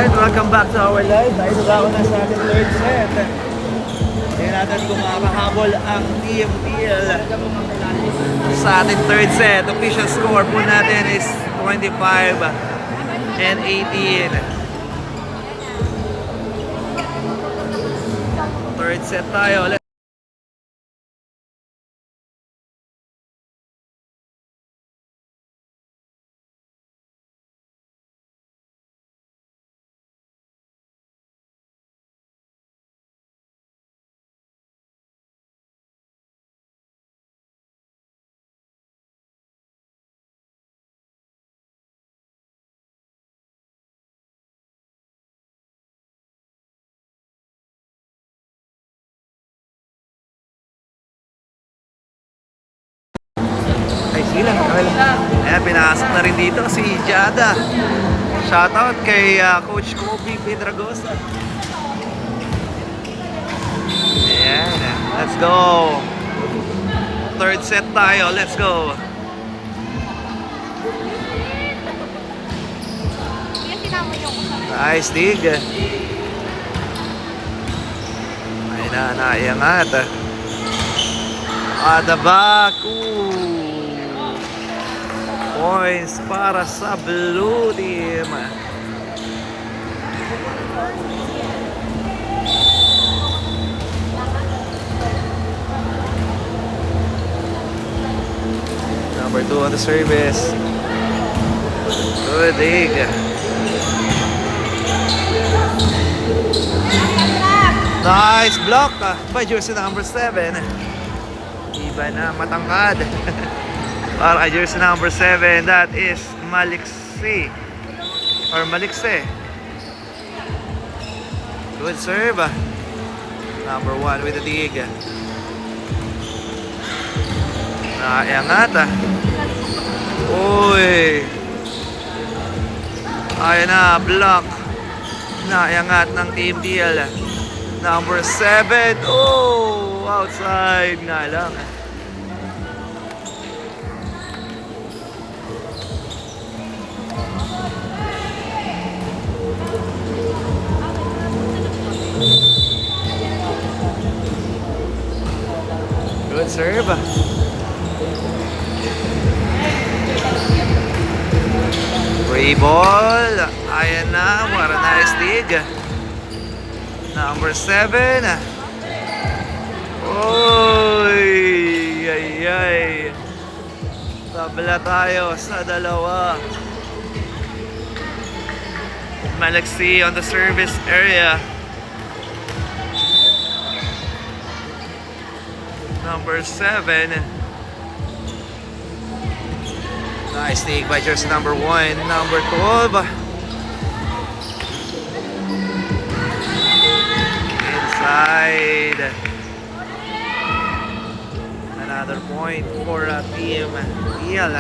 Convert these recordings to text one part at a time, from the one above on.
Alright, welcome back to our live. Tayo na ako na sa ating third set. Tingnan natin kung makakahabol ang Team Deal sa ating third set. Official score po natin is 25 and 18. Third set tayo. Ayan, pinasok na rin dito si Jada. Shoutout kay Coach Kobe Pedragosa. Ayan, let's go. Third set tayo, let's go. Nice dig. Ay na, naiangat. At the back. Points para sa Blue Team. Number 2 on the service. Good dig. Nice block by jersey number 7. Iba na matangkad. Para jersey number 7, that is Maliksi or Malikse. Good serve. Number 1 with the dig. Naiangat. Uy. Ayan na, block. Naiangat ng Team Deal. Number 7. Oh, outside nga lang. Good serve. Free ball. Ayan na. What a nice dig. Number 7. Oy. Ay ay. Tabla tayo sa dalawa. Maliksi on the service area. Number 7. Nice dig by jersey number 1. Number 12. Inside. Another point for Team Deal.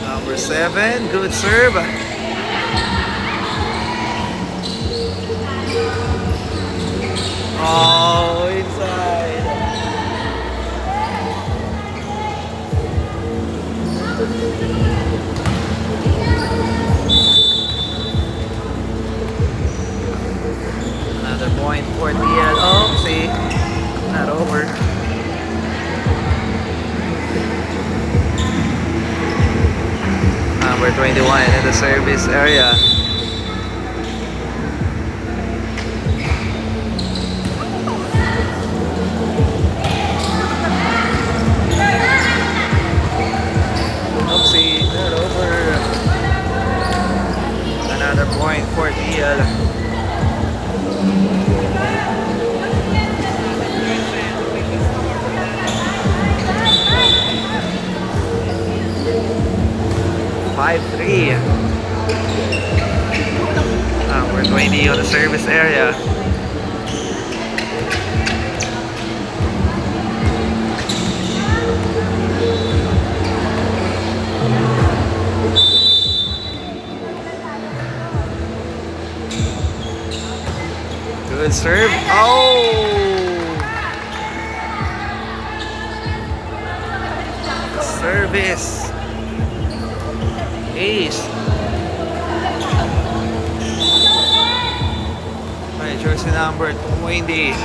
Number 7. Good serve. Oh, inside. Another point for DL. Oh, see, not over. Number 21 in the service area. Another point for DL. We're 20 on the service area. Good serve. Oh! service. Ace. Okay, jersey number 20.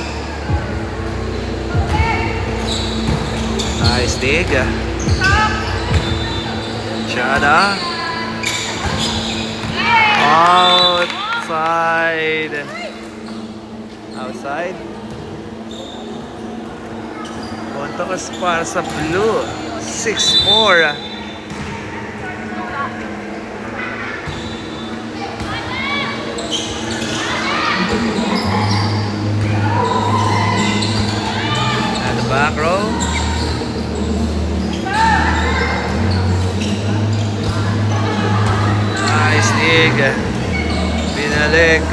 Nice dig. Chada. Outside. Outside. Puntos para sa blue. 6-4. At the back row. Nice dig. Binalik.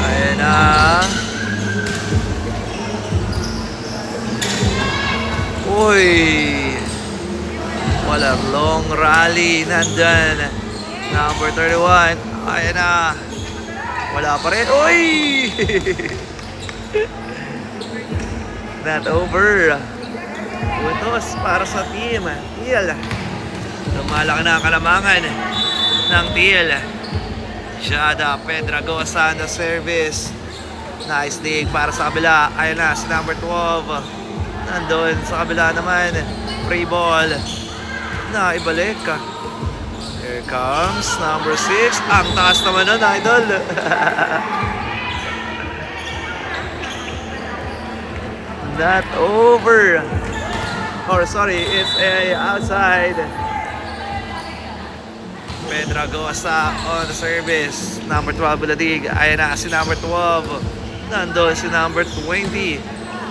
Ayan na. Uy. Wala long rally. Nandyan. Number 31. Ayan na. Wala pa rin. Uy. Not over. Puntos para sa team. Teal. Lumalaki na ang kalamangan ng Teal. Jada Pedragosa na service. Nice dig para sa kabila. Ayun na si number 12. Nandun sa kabila naman. Free ball. Na ibalik. Here comes number 6. Ang taas naman nun, idol. Not over. Or sorry, it's a outside. Pedragosa on the service. Number 12 Buladig. Ayan na si number 12. Nandun si number 20.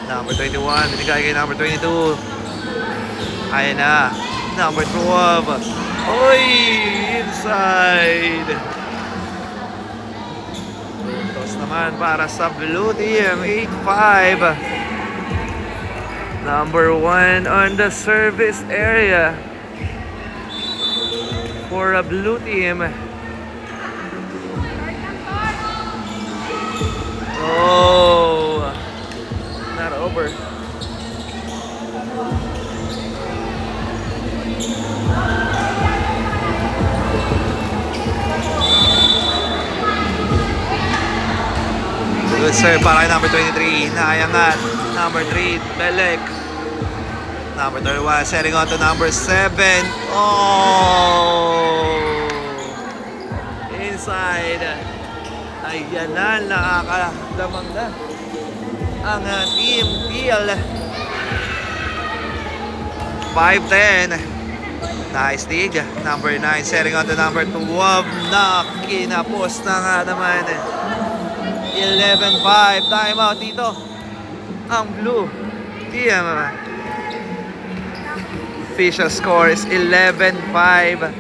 Number 21. Binigay kay number 22. Ayan na. Number 12. Oy! Inside. Puntos naman para sa blue team. 8-5. Number 1 on the service area. For a blue team. Oh, not over. Good serve para kay number 23. Naayangan. Number 3, Belek. Number 31, setting on to number 7. Oh! Inside. Ayan na, nakakalamang na ang team Teal. 5-10. Nice dig. Number 9, setting on to number 12. Na kinapos na nga naman. 11-5. Time out dito. Ang blue team. Official score is 11-5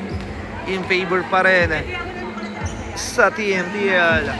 in favor pa rin sa Team Teal.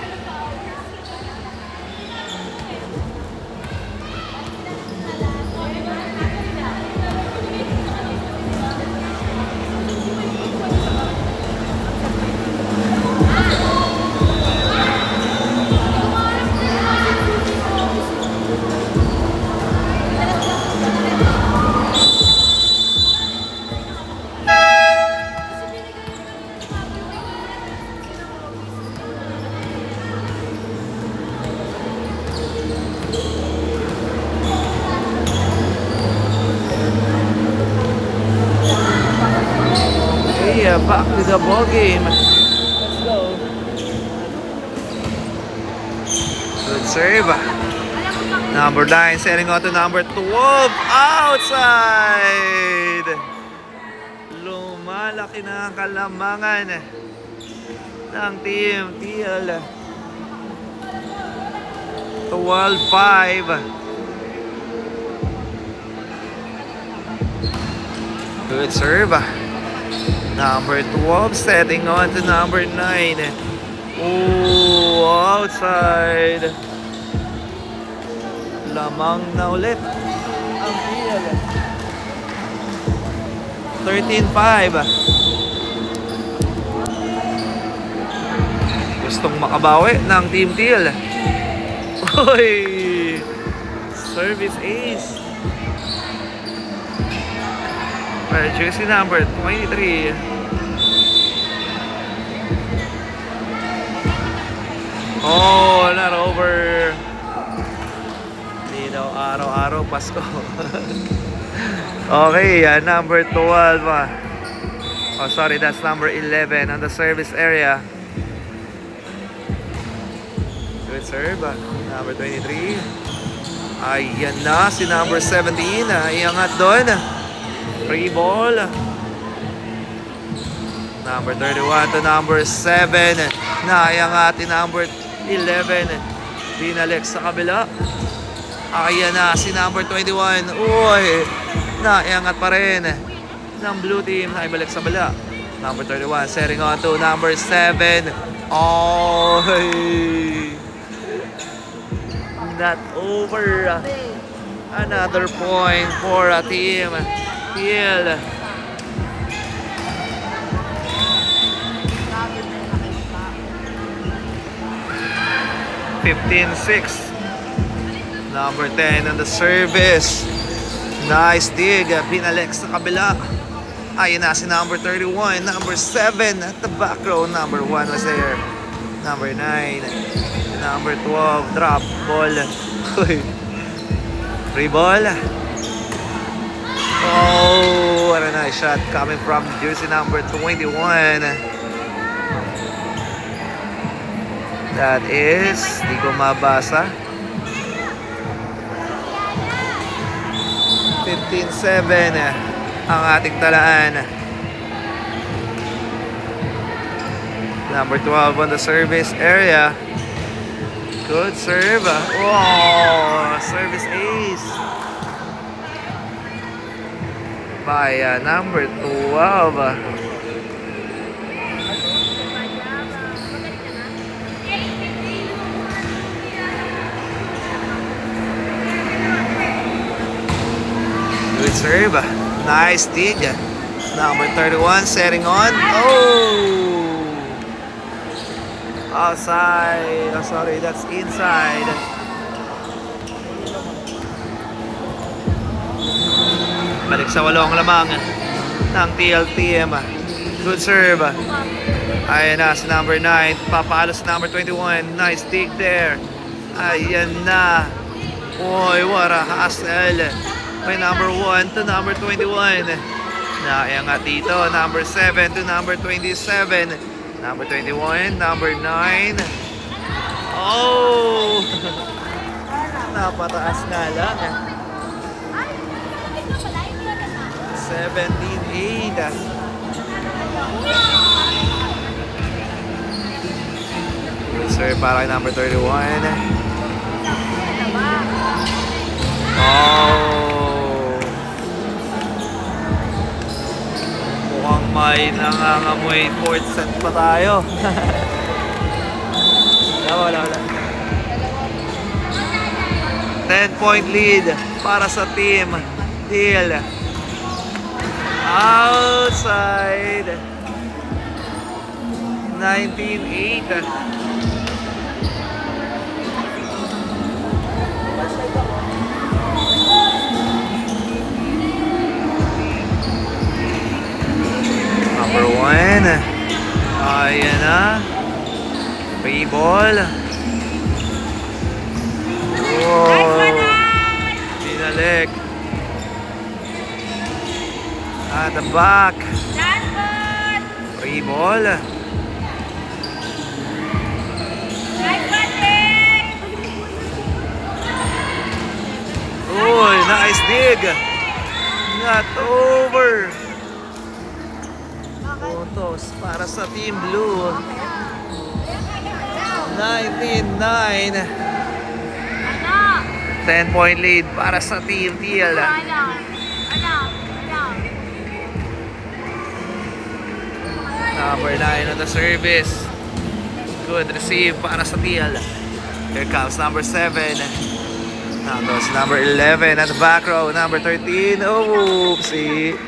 Back to the ball game. Let's go. Good serve. Number 9 setting on to number 12. Outside. Lumalaki na ang kalamangan ng Team Teal. 12-5. Good serve. Number 12 setting on to number 9. Oh, outside. Lamang na ulit ang Teal. 13-5. Gustong makabawi ng Team Teal. Oy! Service ace. Jersey number 23. Oh, not over. Hindi daw araw-araw Pasko. Okay, number 12. Oh, sorry, that's number 11 on the service area. Good serve. Number 23. Ayan na, si number 17. Iangat doon. Free ball. Number 31 to number 7. Naiangat ni number 11. Binalik sa kabila. Ayan na, si number 21. Uy, naiangat pa rin ng blue team. Naibalik sa kabila. Number 31 setting on to number 7. Oh, not over. Another point for a team. Teal. 15-6. Number 10 on the service. Nice dig. Binalik sa kabila. Ayun na si number 31. Number 7 at the back row. Number 1 was there. Number 9. Number 12. Drop ball. Free ball. Oh, what a nice shot coming from jersey number 21. That is, di ko mabasa. 15-7 ang ating talaan. Number 12 on the service area. Good serve. Oh, service ace by number 12. Good serve. Nice dig. Number 31 setting on. Oh! Outside. Oh, sorry, that's inside. Balik sa walong lamang ng TL team. Good serve. Ayan na si number 9. Papalo si number 21. Nice dig there. Ayan na. Boy, what a hustle. By number 1 to number 21. Naiangat dito. Number 7 to number 27. Number 21. Number 9. Oh! Napataas nga lang. 17-8. Good serve para kay number 31. Oh! Mukhang may nangangamoy fourth set pa tayo. Wala. 10-point lead para sa team Teal. Outside. 19-8. Number 1. Ayan na. Free ball. Oh. Binalik. At the back. Free ball. Oh, nice dig. Not over. Puntos para sa Team Blue. 19-9. 10-point lead para sa Team Teal. Number 9 on the service. Good receive para sa Teal. Here comes number 7. Now goes number 11 at the back row. Number 13. Oh, oopsie.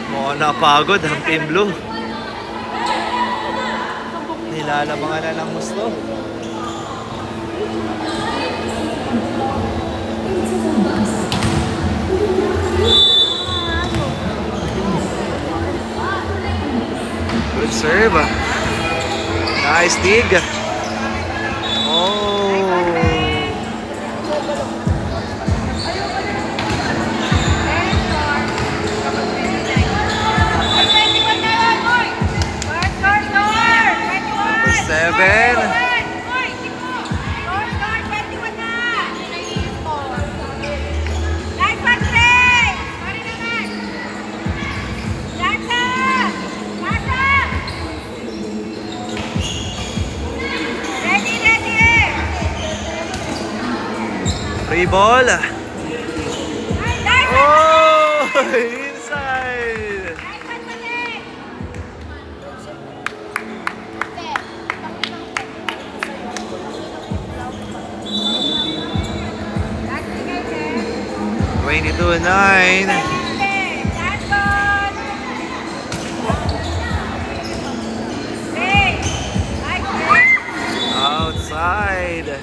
Mukhang napagod ang Team Blue. Nilalabangan na ng gusto. Good serve. Nice dig. Oh. Seven. Free ball. Oh, inside. (22-9). Outside.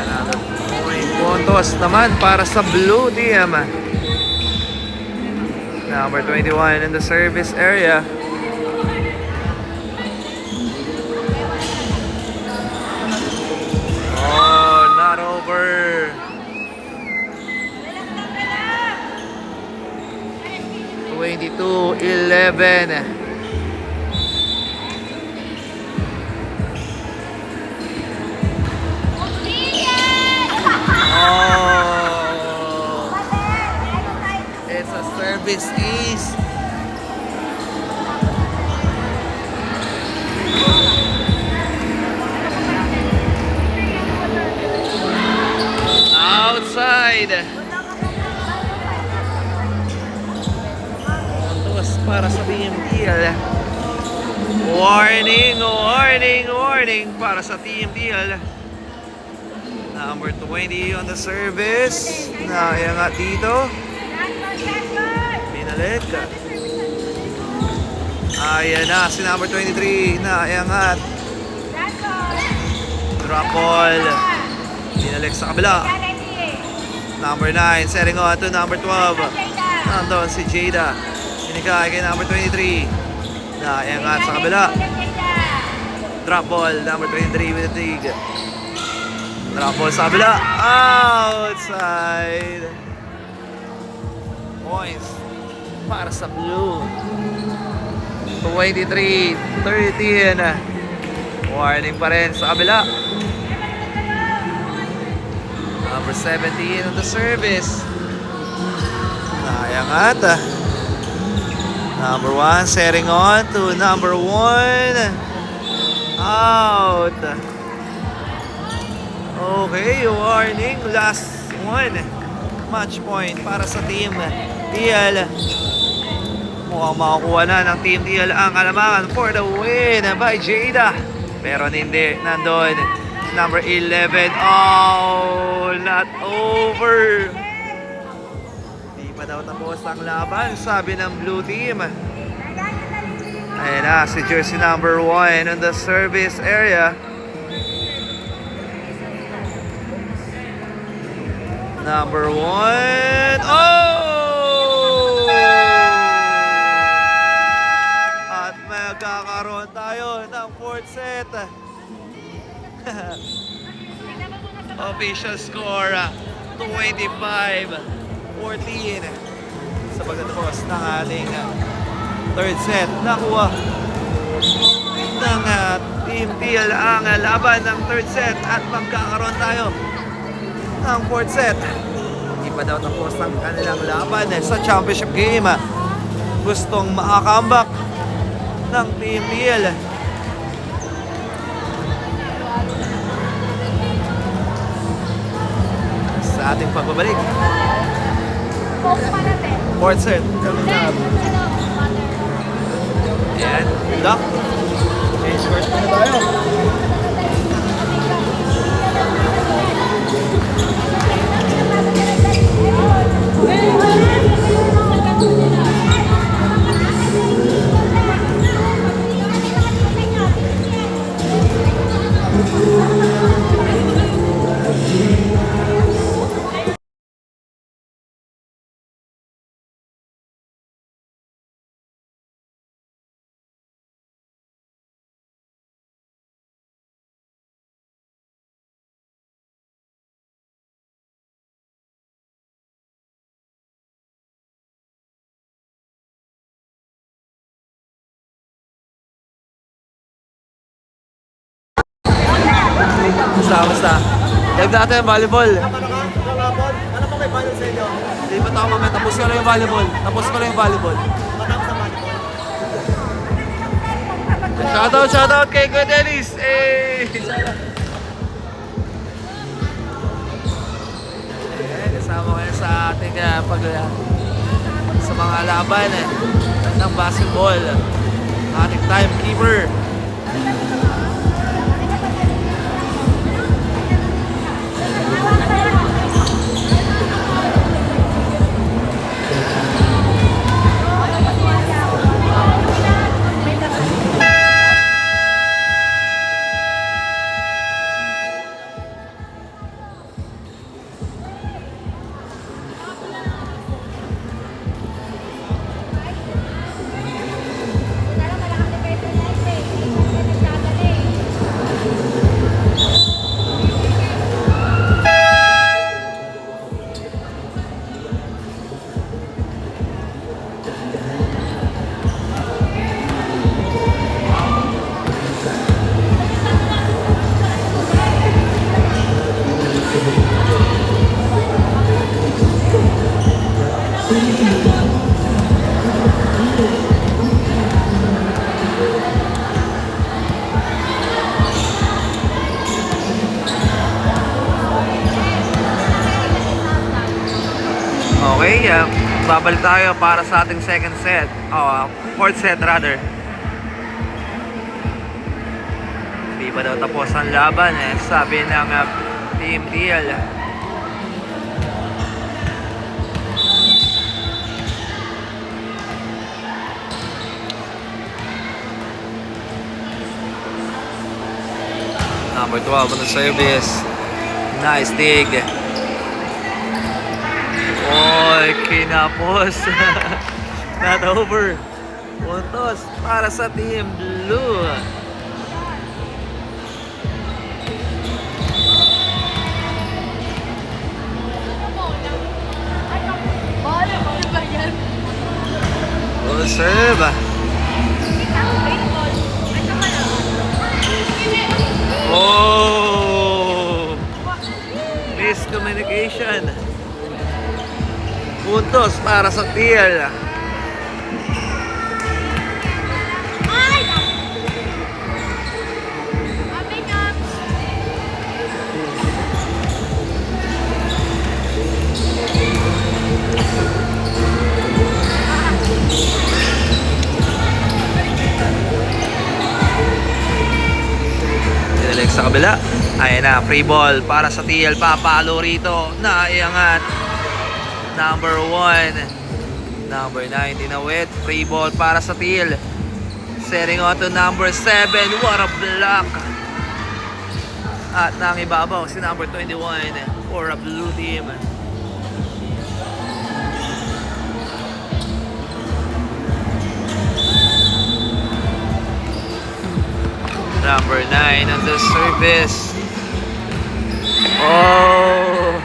Another point. Puntos naman para sa blue team. Number 21 in the service area. Oh, not over. 22-11. Oh, it's a service ace. Outside. Puntos para sa Team Teal. Warning, warning, warning para sa Team Teal. Number 20 on the service. Naiangat dito. Binalik. Ayan na si number 23. Naiangat. Drop ball. Binalik sa kabila. Number 9 setting on to number 12. Nandun si Jada. Binigay kay number 23. Naiangat sa kabila. Drop ball. Number 23 with the dig. Drop ball sa kabila. Outside. Points para sa blue. 23-13. Warning pa rin sa kabila. Number 17 on the service. Nayangat. Number 1 setting on to number 1. Out. Okay, warning. Last one. Match point para sa Team Teal. Mukhang makakuha na ng Team Teal ang kalamangan for the win by Jada. Pero hindi. Nandun. Number 11. Oh, not over. Di pa daw tapos ang laban, sabi ng blue team. Ayan na, si jersey number 1 on the service area. Number 1. Oh! At magkakaroon tayo ng 4th set. Official score 25-14 sa pagtatapos ng ating 3rd set. Nakuha ng Team Teal ang laban ng 3rd set at magkakaroon tayo ng 4th set. Hindi pa daw tapos ang kanilang laban sa championship game. Gustong makakambak ng Team Teal. Sa ating pagbabalik. 4th set. Ayan, good luck. Change course muna tayo. Kamusta? Live natin, volleyball. Ano pa may final sa inyo? Hindi pa ako mamaya. Tapos ko lang yung volleyball. Matapos sa volleyball. Shoutout kay Kuya Dennis. Kasama kayo sa ating sa mga laban ng basketball. Ating timekeeper. Okay, babalik tayo para sa ating second set. Fourth set rather. Hindi pa daw tapos ang laban sabi ng Team Teal. Number 12 on the service. Nice dig. Oy, kinapos. Not over. Puntos para sa Team Blue. Good serve. Oh! Miscommunication. Puntos para sa Teal. Dinalik sa kabila. Ayan na, free ball para sa Teal. Papalo rito. Naiangat. Number 1. Number 9 dinawit. Free ball para sa Teal. Setting on to number 7. What a block. At nang ibabaw si number 21 for a blue team. Number 9 on the service. Oh!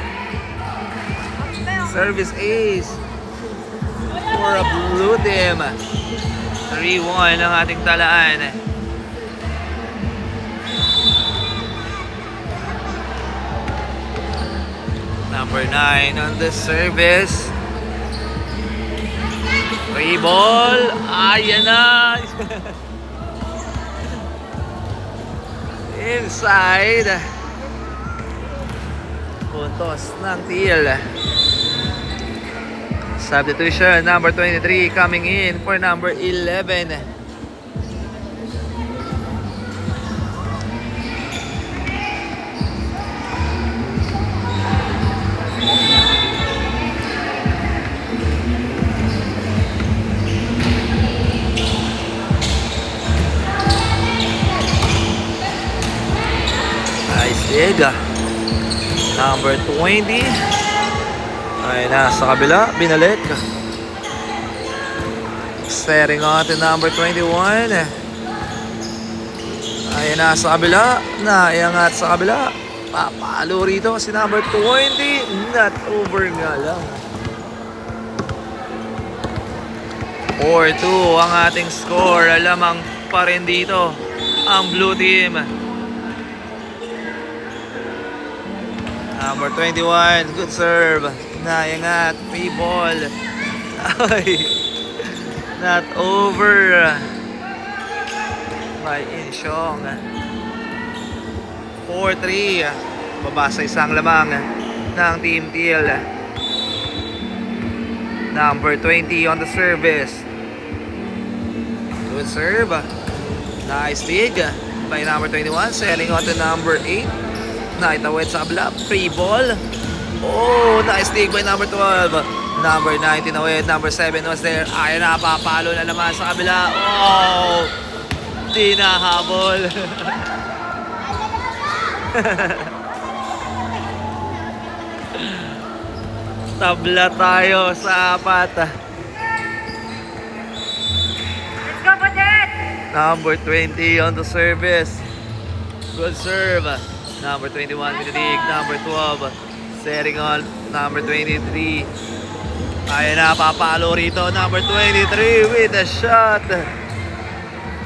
Service ace for a blue team. 3-1 ang ating talaan. Number 9 on the service. Free ball. Ayan na. Inside. Puntos ng Teal. Substitution, number 23 coming in for number 11. Nice dig. Number 20. Ay na, sa kabila, binalik. Setting on to number 21. Ay na, sa kabila. Naiangat sa kabila. Papalo rito si number 20. Not over nga lang. 4-2 ang ating score. Lamang pa rin dito ang blue team. Number 21, good serve. Nayangat, free ball. Ay, not over by Insyong. 4-3. Babasa isang lamang ng Team Teal. Number 20 on the service. Good serve. Nice dig by number 21. Selling on to number 8. Naitawid sa kabila. Free ball. Oh, nice dig by number 12. Number 19 away. Number 7 was there. Ay, napapalo na naman sa kabila. Oh, di nahabol. Tabla tayo sa apat. Let's go, Budget! Number 20 on the service. Good serve. Number 21 with the dig. Number 12 setting on number 23. Ay, napapalo rito. Number 23 with a shot.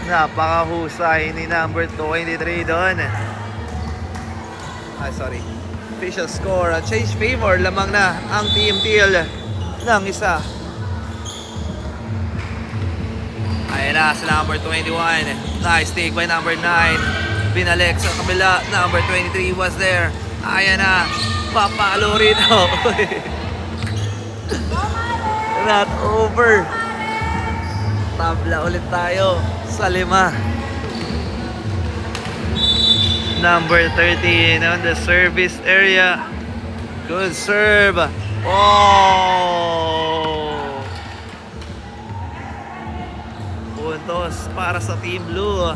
Napakahusay ni number 23 doon. Ay, sorry. Official score. Change favor. Lamang na ang Team Teal ng isa. Ayan na sa number 21. Nice take by number 9. Binalik sa kabila. Number 23 was there. Ayan na. Papalo rito. Not over. Tabla ulit tayo sa 5. Number 13 on the service area. Good serve. Oh! Puntos para sa Team Blue.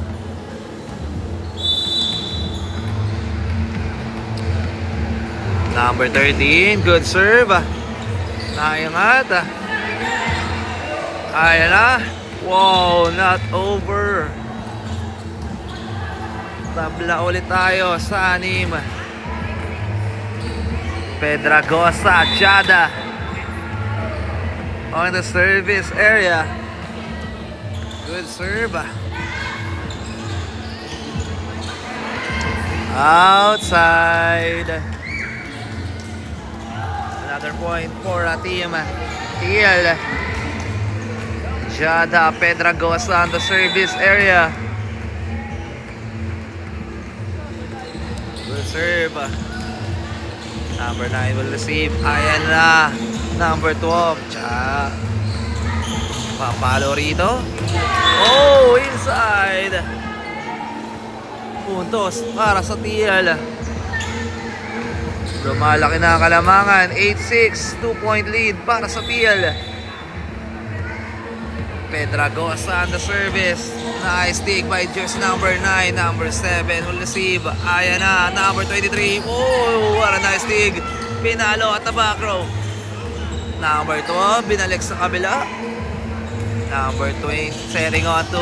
Number 13, good serve. Nayangat. Ayan na. Wow, not over. Tabla ulit tayo sa 6. Pedragosa, Jada on the service area. Good serve. Outside. Another point for a Team Teal. Jada Pedragosa on the service area. Good serve. Number 9 will receive. Ayan na. Number 12. Tsa. Papalo rito. Oh, inside. Puntos para sa Teal. Lumalaki na ang kalamangan. 8-6. 2-point lead para sa Teal. Pedragosa on the service. Nice dig by just number 9. Number 7 will receive. Ayan na. Number 23. Oh, what a nice dig. Pinalo at the back row. Number 12. Binalik sa kabila. Number 20. Setting on to.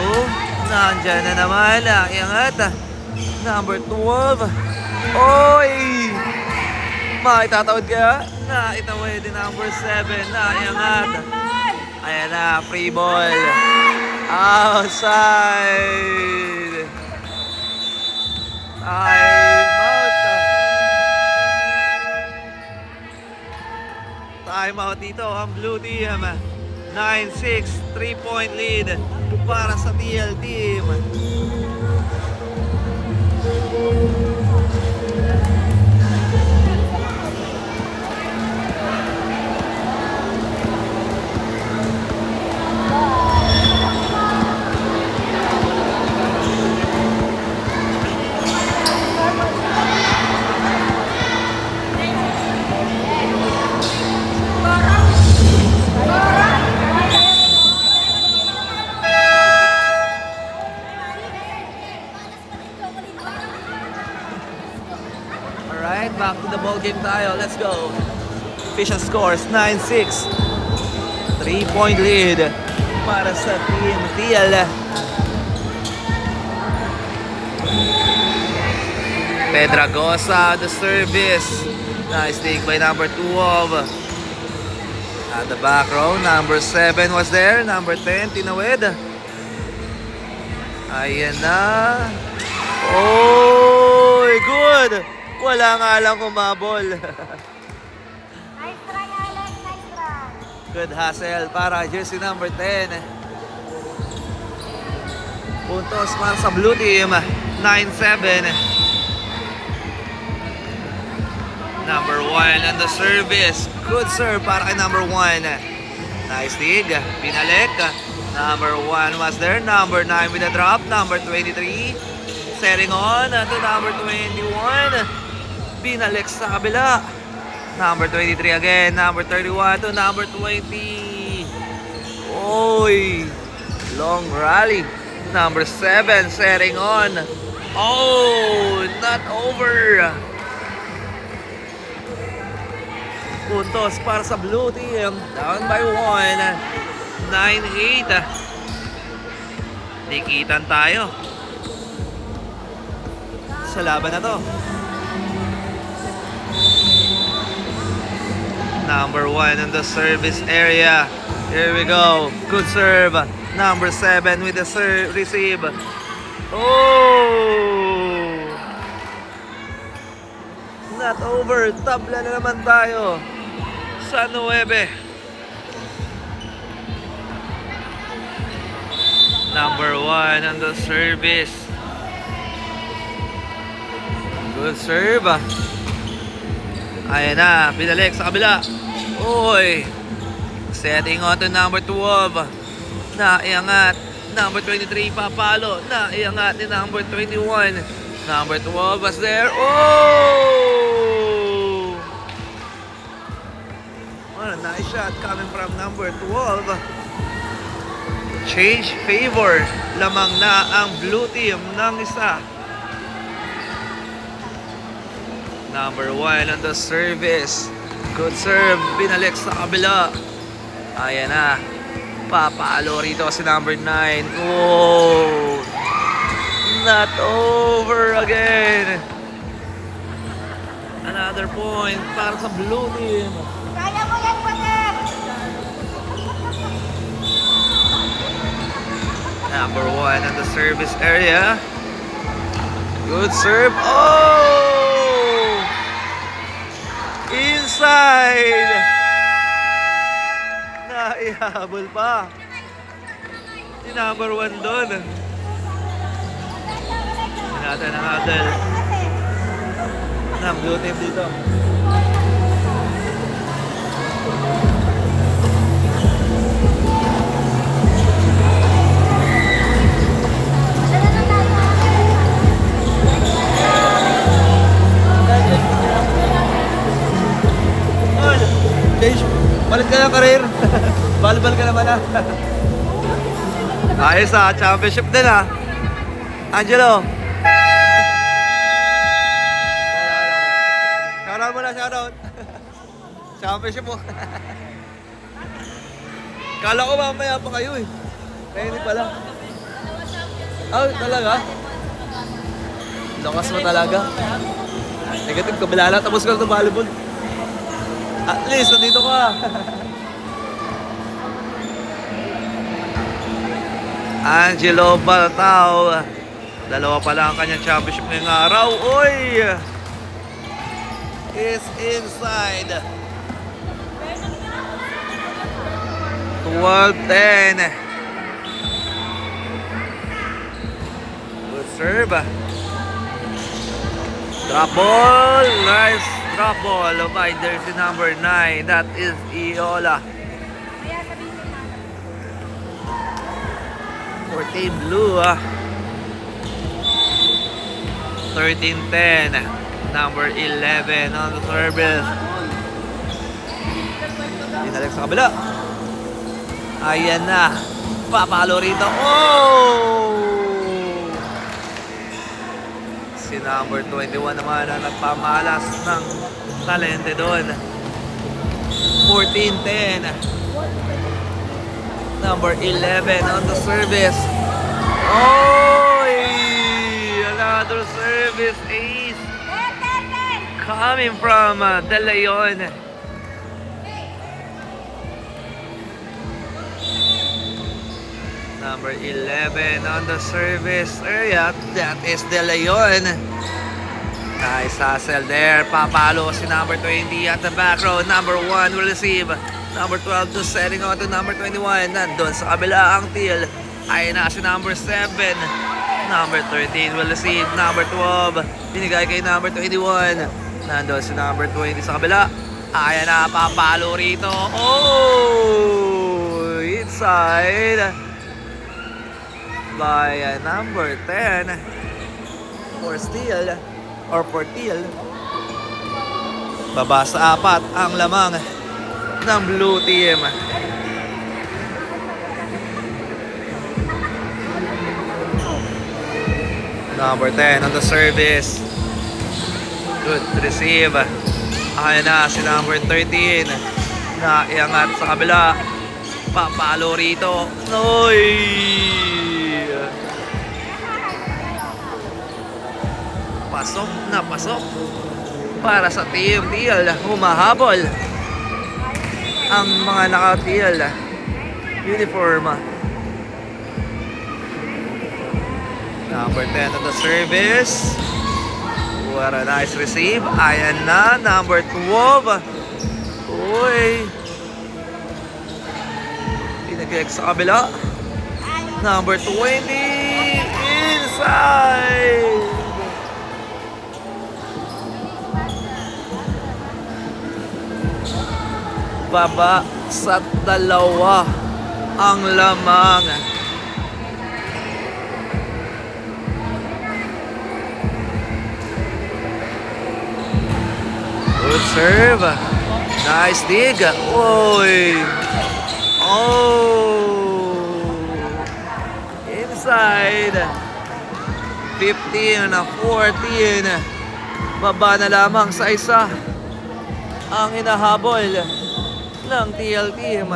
Nandyan na naman. Iangat. Number 12. Oy! Maitatawid kaya? Naitawid din number 7. Iangat. Ayan na, free ball. Outside. Time out. Time out dito ang Blue Team. 9-6, 3-point lead para sa TL Team. Alright, back to the ball game tayo. Let's go. Official scores 9-6. 3-point lead para sa Team Teal. Pedragosa, the service. Nice dig by number 12. At the back row, number 7 was there. Number 10, tinawid. Ayan na. Oh, good. Wala nga lang kumabol. Nice try, Alex. Nice try. Good hustle para jersey number 10. Puntos para sa blue team. 9-7. Number 1 on the service. Good serve para kay number 1. Nice dig. Binalik. Number 1 was there. Number 9 with a drop. Number 23. Setting on to number 21. Binalik sa kabila. Number 23 again. Number 31 to number 20. Oy. Long rally. Number 7 setting on. Oh, not over. Puntos para sa blue team. Down by 1. 9-8. Dikitan tayo sa laban na to. Number 1 in the service area. Here we go. Good serve. Number 7 with the serve receive. Oh! Not over. Tabla na naman tayo sa 9. Number 1 on the service. Good serve. Ayan na, binalik sa kabila. Uy. Setting on to number 12. Naiangat. Number 23 papalo. Naiangat ni number 21. Number 12 was there. Oh! What a nice shot coming from number 12. Change favor. Lamang na ang blue team ng isa. Number 1 on the service. Good serve. Binalik sa kabila. Ayan na. Papalo rito si number 9. Oh! Not over again. Another point para sa blue team. Kaya mo yan, Padet. Number 1 on the service area. Good serve. Oh! Inside! Naihabol pa. Si number 1 doon. Natin ang huddle ng blue team dito. Balik ka na career. Balbal ka naman ah. Ayos ah, championship din ah. Angelo. Shoutout mo na, shoutout. Championship mo. Kala ko mamaya pa kayo eh. Kaya hindi pala. Oh, talaga? Lakas mo talaga. Negative ka, bilala. Tapos ka na ito volleyball. At least, nandito ka. Angelo Baltao. Dalawa pa lang ang kanyang championship ngayong araw. Uy! Is inside. 12-10. Good serve. Drop ball. Nice drop ball by jersey number 9. That is Iola. For Team Blue. 13-10. Number 11 on the service. Pinalik sa kabila. Ayan na. Papalo rito. Oh! Si number 21 naman ang nagpamalas ng talente doon. 14-10. Number 11 on the service. Oh! Another service ace. Coming from De Leon. Number 11 on the service area. That is De Leon. Nice hustle there. Papalo si number 20 at the back row. Number 1 will receive. Number 12 to setting on to number 21. Nandun sa kabila ang teal. Ay na si number 7. Number 13 will receive. Number 12. Binigay kay number 21. Nandun si number 20 sa kabila. Ayan na, papalo rito. Oh! Inside. By number 10. For steal. Or for teal. Baba sa 4 ang lamang ng blue team. Number 10 on the service. Good receive. Ayan na si number 13 na iangat sa kabila. Papalo rito. Noy! Pasok na pasok para sa team teal. Humahabol ang mga naka-teal uniform. Number 10 on the service. What a nice receive. Ayan na, number 12. Uy. Pinag-ex sa kabila. Number 20. Inside. Baba sa 2 ang lamang. Good serve. Nice dig. Oy. Oh. Inside. 15 na 14. Baba na lamang sa isa ang hinahabol ng TL team.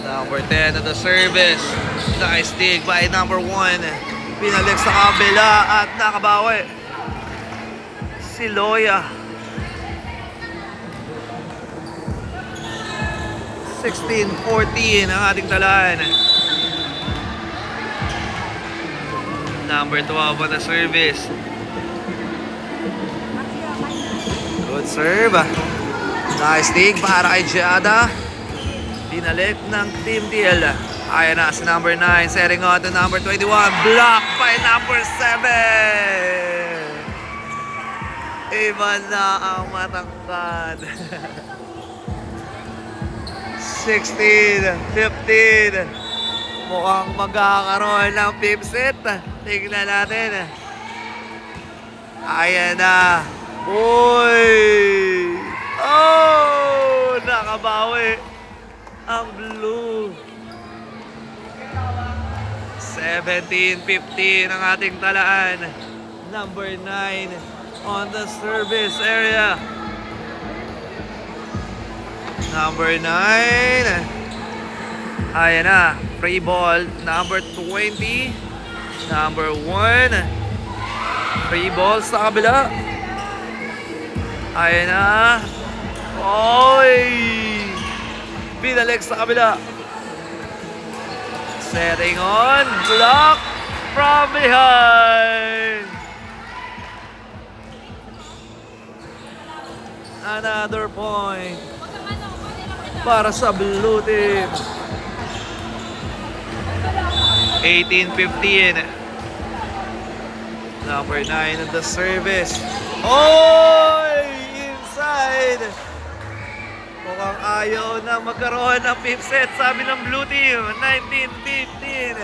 Number 10 at the service. Nice dig by number 1. Pinalik sa kabila at nakabawi si Loya. 16-14 ang ating talaan. Number 12 on the service. Good serve. Nice dig para kay Giada. Pinalik ng Team Teal. Ayan na si number 9. Setting on to number 21. Blocked by number 7. Iba na ang matangkad. 16-15. Mukhang magkakaroon ng 5th set. Tingnan natin. Ayan na. Uy! Oh! Nakabawi ang blue. 17-15 ang ating talaan. Number 9 on the service area. Number 9. Ayan na. Free ball. Number 20. Number 1. Free ball sa kabila. Ayan na. Oy! Binalik sa kabila. Setting on. Block from behind. Another point para sa blue team. 18-15. Number 9 on the service. Oy! Inside. Mukhang ayaw na magkaroon ng 5th set, sabi ng blue team. 19-15.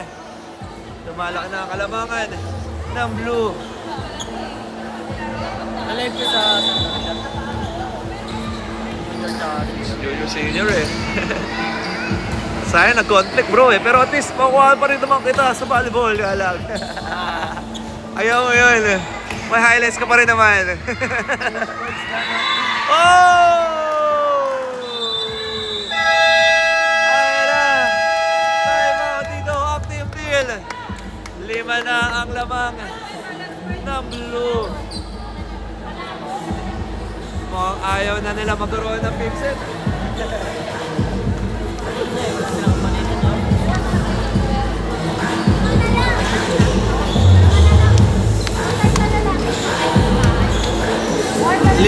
Lumalaki na ang kalamangan ng blue. Alive ko sa Junior senior eh. Sayang nag-conflict bro eh. Pero at least makuha pa rin naman kita sa volleyball. Kalag. Ayaw mo yun. May highlights ka pa rin naman. Oh! Ayan na. Time out dito. Active deal. 5 na ang lamang ng blue. Mukhang ayaw na nila magkaroon ng 5th set.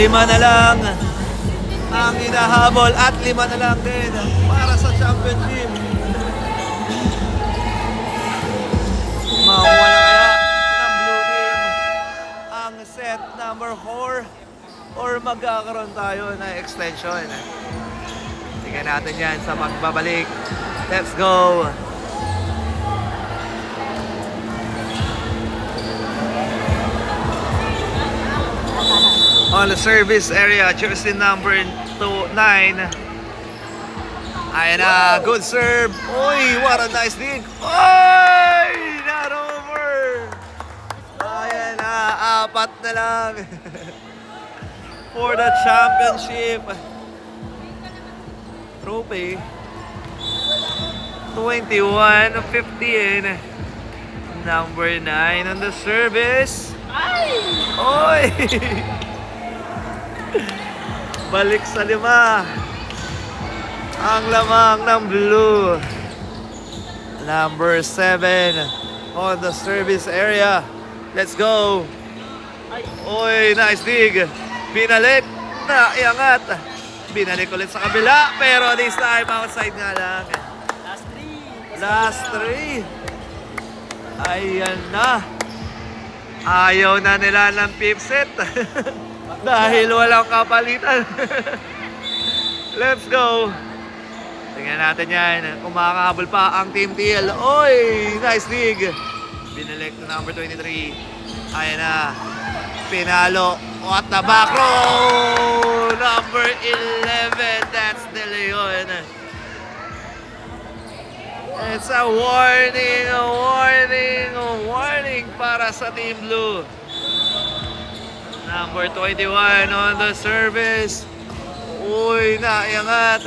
5 na lang ang hinahabol at 5 na lang din para sa championship. Makuha na kaya ng blue team ang set number 4 or magkakaroon tayo na extension? Tingnan natin yan sa magbabalik. Let's go! On the service area, jersey number 9. Ayan na, good serve. Uy, what a nice dig. Uy, not over. Ayan na, 4 na lang. For the championship trophy. 21-15. Number 9 on the service. Oy! Balik sa 5. Ang lamang ng blue. Number 7 on the service area. Let's go. Oy, nice dig. Binalik na iangat. Binalik ulit sa kabila. Pero this time outside nga lang. Last 3. Ayan na. Ayaw na nila ng fifth set. Dahil walang kapalitan. Let's go. Tingnan natin yan. Kung makakahabol pa ang Team TL. Oy! Nice dig. Binalik na number 23. Ayan na. Pinalo. At the back row. Number 11. That's De Leon. It's a warning, a warning, a warning para sa Team Blue. Number 21 on the service. Uy, naiangat.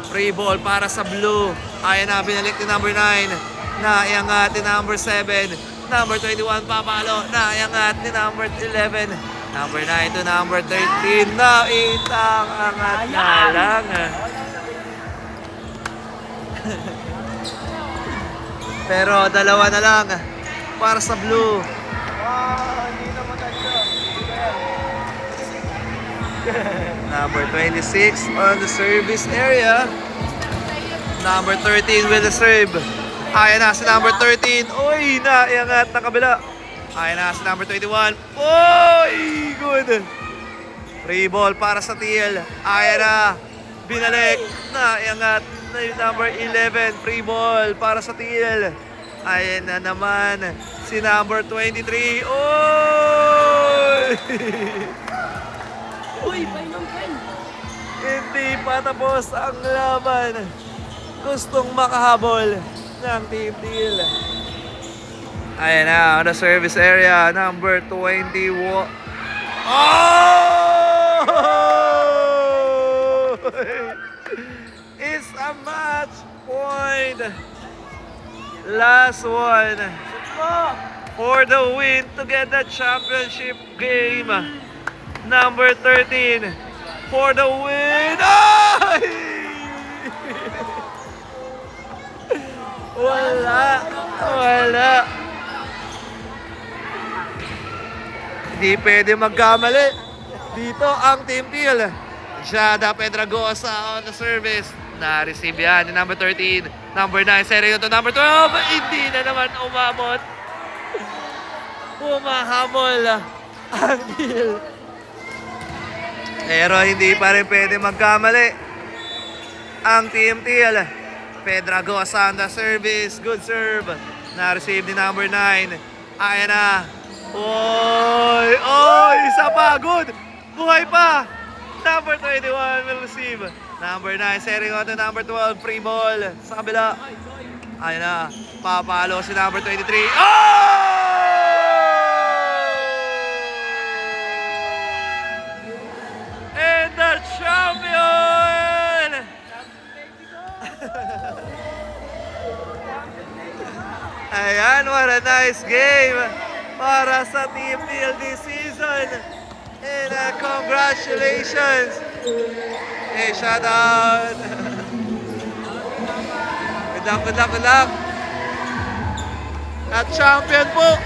Free ball para sa Blue. Ayan na, binalik ni number 9. Naiangat ni number 7. Number 21, papalo. Naiangat ni number 11. Number 9 to number 13. Naitang angat na lang. Pero 2 na lang para sa Blue. Number 26 on the service area. Number 13 with the serve. Ayan na si number 13. Uy, naiangat na kabila. Ayan na si number 21. Uy, good. Free ball para sa TL. Ayan na. Binalik. Naiangat na yung number 11. Free ball para sa TL. Ayan na naman si number 23. Uy! Uy, painong pen. Hindi pa tapos ang laban. Gustong makahabol ng Team Teal. Ayan na, on the service area, number 21. Oh! It's a match point. Last one. For the win to get the championship game. Number 13 for the win. Ay! Wala. Hindi pwede magkamali. Dito ang Team Teal. Jada Pedragosa on the service. Na-receive yan ni number 13. Number 9, Sergio to number 12. Hindi na naman umabot. Humahabol ang Teal. Pero hindi pa rin pwede magkamali ang Team Teal. Pedragosa on the service. Good serve. Na-receive ni number 9. Ayan na. Oy! Oy! Isa pa. Good. Buhay pa. Number 21 will receive. Number 9. Sergio to number 12. Free ball. Sa kabila. Ayan na. Papalo si number 23. Oh! And the champion! Ayan, what a nice game para sa Team Teal this season. And congratulations! Hey, shout out! Good luck! At champion po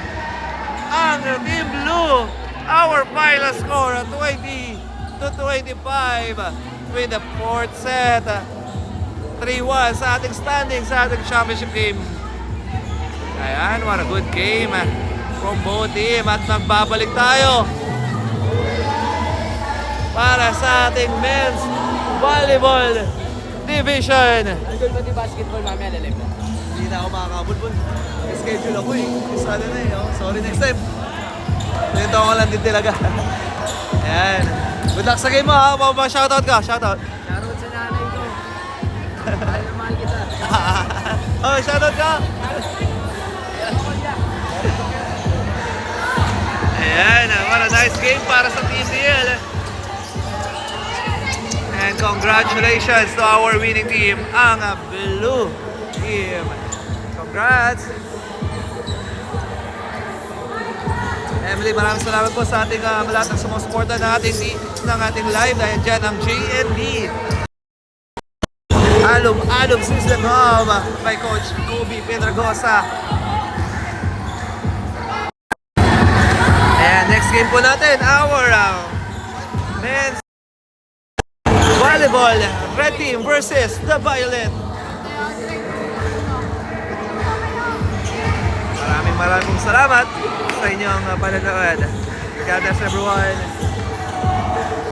ang Team Blue. Our final score at 20 32-25 with the fourth set. 3-1 sa ating standing sa ating championship game. Ayan, what a good game from both team. At magbabalik tayo para sa ating men's volleyball division. Idol pati basketball, mamaya lalay mo. Hindi na ako makakabulbul. Schedule ako eh. Sana na eh. Oh. Sorry next time. Dito ako lang din talaga. Ayan. Good luck sa game mo ha. Shoutout ka. Shoutout. Shoutout sa nanay ko. Mahal na mahal kita. Oh, shoutout ka. Ayan. What a nice game para sa TCL. And congratulations to our winning team, ang Blue Team. Congrats! Emily, maraming salamat po sa ating lahat ng sumusuporta ng ating live dahil dyan ang JND. Alum System Hub by Coach Kobe Pedragosa. And next game po natin, our men's volleyball red team versus the violet. Maraming salamat sa inyong panonood. God bless everyone.